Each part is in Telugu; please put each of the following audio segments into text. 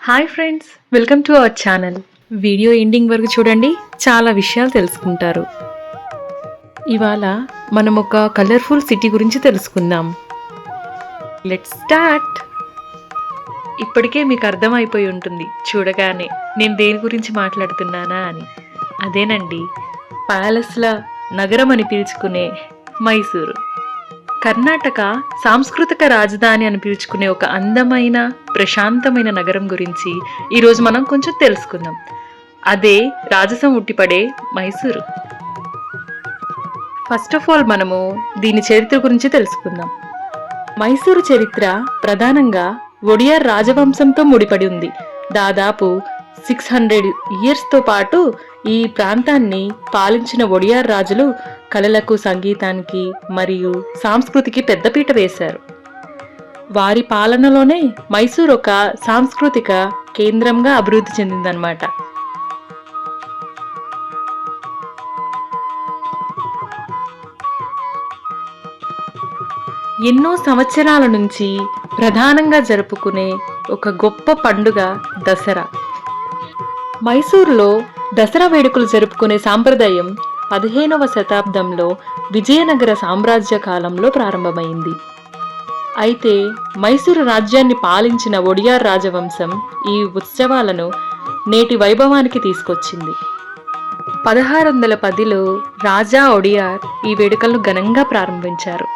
Hi friends, welcome to our channel. Video ending వరకు చూడండి, చాలా విషయాలు తెలుసుకుంటారు. ఇవాళ మనం ఒక కలర్ఫుల్ సిటీ గురించి తెలుసుకుందాం. Let's start. ఇప్పటికే మీకు అర్థమైపోయి ఉంటుంది చూడగానే నేను దేని గురించి మాట్లాడుతున్నానా అని. అదేనండి, ప్యాలెస్ల నగరం అని పిలుచుకునే మైసూరు. కర్ణాటక సాంస్కృతిక రాజధాని అని పిలుచుకునే ఒక అందమైన ప్రశాంతమైన నగరం గురించి ఈరోజు మనం కొంచెం తెలుసుకుందాం. అదే రాజసం ఉట్టిపడే మైసూరు. ఫస్ట్ ఆఫ్ ఆల్ మనము దీని చరిత్ర గురించి తెలుసుకుందాం. మైసూరు చరిత్ర ప్రధానంగా ఒడియార్ రాజవంశంతో ముడిపడి ఉంది. దాదాపు 600 ఇయర్స్తో పాటు ఈ ప్రాంతాన్ని పాలించిన ఒడియార్ రాజులు కళలకు, సంగీతానికి మరియు సంస్కృతికి పెద్దపీట వేశారు. వారి పాలనలోనే మైసూర్ ఒక సాంస్కృతిక కేంద్రంగా అభివృద్ధి చెందిందన్నమాట. ఎన్నో సంవత్సరాల నుంచి ప్రధానంగా జరుపుకునే ఒక గొప్ప పండుగ దసరా. మైసూరులో దసరా వేడుకలు జరుపుకునే సాంప్రదాయం 15వ శతాబ్దంలో విజయనగర సామ్రాజ్య కాలంలో ప్రారంభమైంది. అయితే మైసూరు రాజ్యాన్ని పాలించిన ఒడియార్ రాజవంశం ఈ ఉత్సవాలను నేటి వైభవానికి తీసుకొచ్చింది. 1610లో రాజా ఒడియార్ ఈ వేడుకలను ఘనంగా ప్రారంభించారు.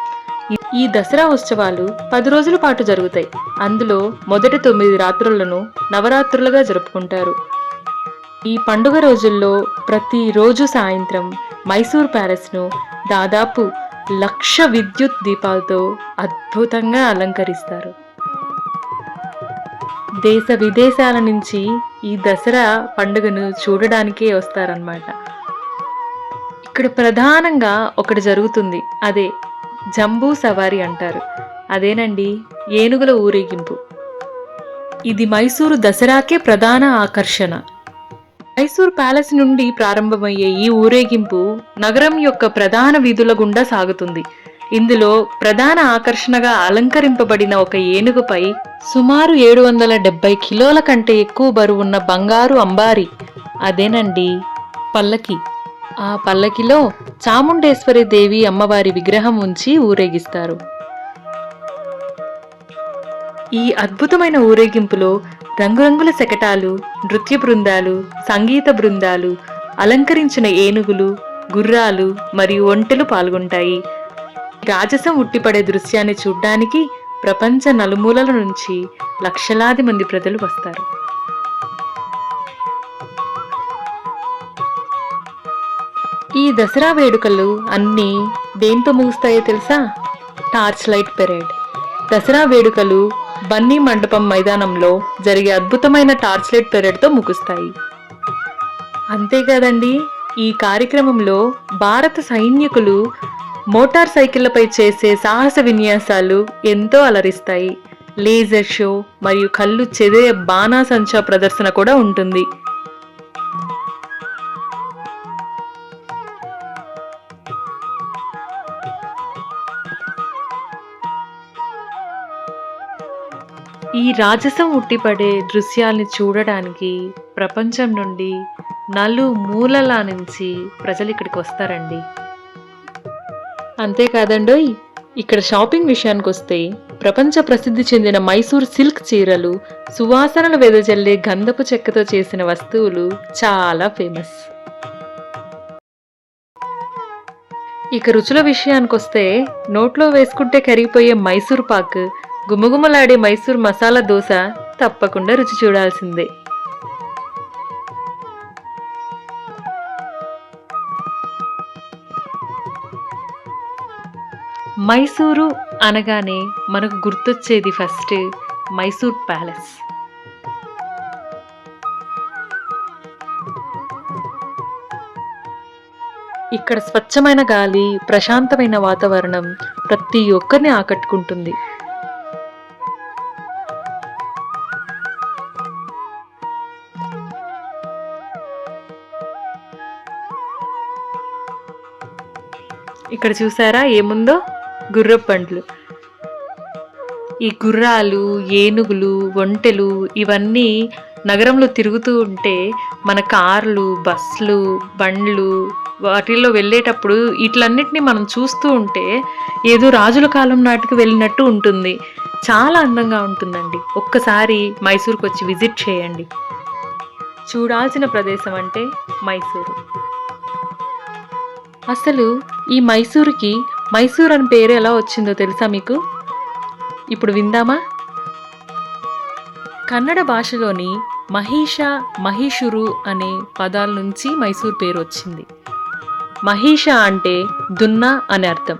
ఈ దసరా ఉత్సవాలు 10 రోజుల పాటు జరుగుతాయి. అందులో మొదటి 9 రాత్రులను నవరాత్రులుగా జరుపుకుంటారు. ఈ పండుగ రోజుల్లో ప్రతిరోజు సాయంత్రం మైసూర్ ప్యాలెస్ను దాదాపు 1,00,000 విద్యుత్ దీపాలతో అద్భుతంగా అలంకరిస్తారు. దేశ విదేశాల నుంచి ఈ దసరా పండుగను చూడడానికే వస్తారన్నమాట. ఇక్కడ ప్రధానంగా ఒకటి జరుగుతుంది, అదే జంబూ సవారీ అంటారు. అదేనండి, ఏనుగుల ఊరేగింపు. ఇది మైసూరు దసరాకే ప్రధాన ఆకర్షణ. మైసూర్ ప్యాలెస్ నుండి ప్రారంభమయ్యే ఈ ఊరేగింపు నగరం యొక్క ప్రధాన వీధుల గుండా సాగుతుంది. ఇందులో ప్రధాన ఆకర్షణగా అలంకరింపబడిన ఒక ఏనుగుపై సుమారు 770 కిలోల కంటే ఎక్కువ బరువున్న బంగారు అంబారి, అదేనండి పల్లకి. ఆ పల్లకిలో చాముండేశ్వరి దేవి అమ్మవారి విగ్రహం ఉంచి ఊరేగిస్తారు. ఈ అద్భుతమైన ఊరేగింపులో రంగురంగుల శకటాలు, నృత్య బృందాలు, సంగీత బృందాలు, అలంకరించిన ఏనుగులు, గుర్రాలు మరియు ఒంటెలు పాల్గొంటాయి. రాజసం ఉట్టిపడే దృశ్యాన్ని చూడ్డానికి ప్రపంచ నలుమూలల నుంచి లక్షలాది మంది ప్రజలు వస్తారు. ఈ దసరా వేడుకలు అన్నీ దేంతో ముగుస్తాయో తెలుసా? Torch light parade. దసరా వేడుకలు బన్నీ మండపం మైదానంలో జరిగే అద్భుతమైన టార్చ్ లైట్ పెరేడ్తో ముగుస్తాయి. అంతేకాదండి, ఈ కార్యక్రమంలో భారత సైనికులు మోటార్ సైకిళ్లపై చేసే సాహస విన్యాసాలు ఎంతో అలరిస్తాయి. లేజర్ షో మరియు కళ్ళు చెదిరే బాణాసంచా ప్రదర్శన కూడా ఉంటుంది. ఈ రాజసం ఉట్టిపడే దృశ్యాల్ని చూడడానికి ప్రపంచం నుండి నలుమూలల నుంచి ప్రజలు ఇక్కడికి వస్తారండి. అంతేకాదండోయ్, ఇక్కడ షాపింగ్ విషయానికి వస్తే ప్రపంచ ప్రసిద్ధి చెందిన మైసూర్ సిల్క్ చీరలు, సువాసనలు వెదజల్లే గంధపు చెక్కతో చేసిన వస్తువులు చాలా ఫేమస్. ఇక రుచుల విషయానికి వస్తే నోట్లో వేసుకుంటే కరిగిపోయే మైసూర్ పాక్, గుమగుమలాడే మైసూర్ మసాలా దోశ తప్పకుండా రుచి చూడాల్సిందే. మైసూరు అనగానే మనకు గుర్తొచ్చేది ఫస్ట్ మైసూర్ ప్యాలెస్. ఇక్కడ స్వచ్ఛమైన గాలి, ప్రశాంతమైన వాతావరణం ప్రతి ఒక్కరిని ఆకట్టుకుంటుంది. ఇక్కడ చూసారా ఏముందో? గుర్రపు బండ్లు. ఈ గుర్రాలు, ఏనుగులు, ఒంటెలు ఇవన్నీ నగరంలో తిరుగుతూ ఉంటే మన కార్లు, బస్సులు, బండ్లు వాటిల్లో వెళ్ళేటప్పుడు వీటిలన్నిటిని మనం చూస్తూ ఉంటే ఏదో రాజుల కాలం నాటికి వెళ్ళినట్టు ఉంటుంది. చాలా అందంగా ఉంటుందండి. ఒక్కసారి మైసూర్కి వచ్చి విజిట్ చేయండి. చూడాల్సిన ప్రదేశం అంటే మైసూరు. అసలు ఈ మైసూరుకి మైసూర్ అని పేరు ఎలా వచ్చిందో తెలుసా మీకు? ఇప్పుడు విందామా? కన్నడ భాషలోని మహిష, మహిషురు అనే పదాల నుంచి మైసూర్ పేరు వచ్చింది. మహిష అంటే దున్న అని అర్థం.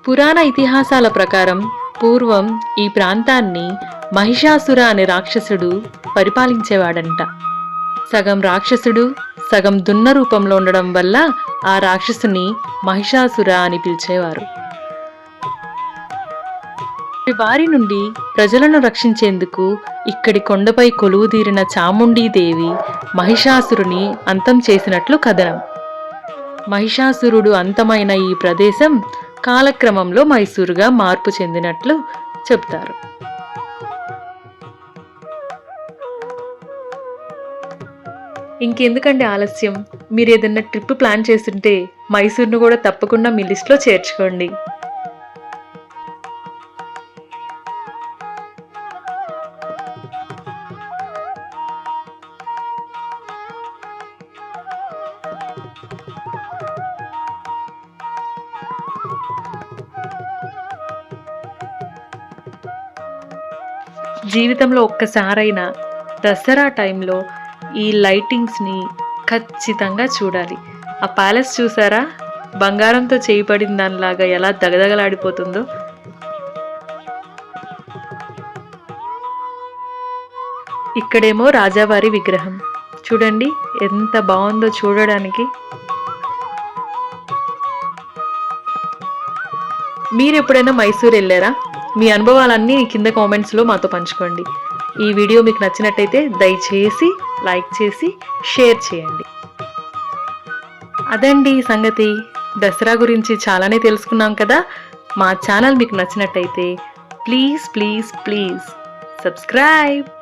పురాణ ఇతిహాసాల ప్రకారం పూర్వం ఈ ప్రాంతాన్ని మహిషాసుర అనే రాక్షసుడు పరిపాలించేవాడంట. సగం రాక్షసుడు, సగం దున్న రూపంలో ఉండడం వల్ల ఆ రాక్షసుని మహిషాసుర అని పిలిచేవారు. వారి నుండి ప్రజలను రక్షించేందుకు ఇక్కడి కొండపై కొలువుదీరిన చాముండీదేవి మహిషాసురుని అంతం చేసినట్లు కథనం. మహిషాసురుడు అంతమైన ఈ ప్రదేశం కాలక్రమంలో మైసూరుగా మార్పు చెందినట్లు చెప్తారు. ఇంకెందుకండి ఆలస్యం? మీరు ఏదైనా ట్రిప్ ప్లాన్ చేస్తుంటే మైసూర్ను కూడా తప్పకుండా మీ లిస్ట్లో చేర్చుకోండి. జీవితంలో ఒక్కసారైనా దసరా టైంలో ఈ లైటింగ్స్ని ఖచ్చితంగా చూడాలి. ఆ ప్యాలెస్ చూసారా? బంగారంతో చేయబడిన దానిలాగా ఎలా దగదగలాడిపోతుందో. ఇక్కడేమో రాజావారి విగ్రహం చూడండి ఎంత బాగుందో చూడడానికి. మీరు ఎప్పుడైనా మైసూర్ వెళ్ళారా? మీ అనుభవాలన్నీ కింద కామెంట్స్లో మాతో పంచుకోండి. ఈ వీడియో మీకు నచ్చినట్టయితే దయచేసి లైక్ చేసి షేర్ చేయండి. అదండి సంగతి. దసరా గురించి చాలానే తెలుసుకున్నాం కదా. మా ఛానల్ మీకు నచ్చినట్టయితే ప్లీజ్ ప్లీజ్ ప్లీజ్ సబ్స్క్రైబ్.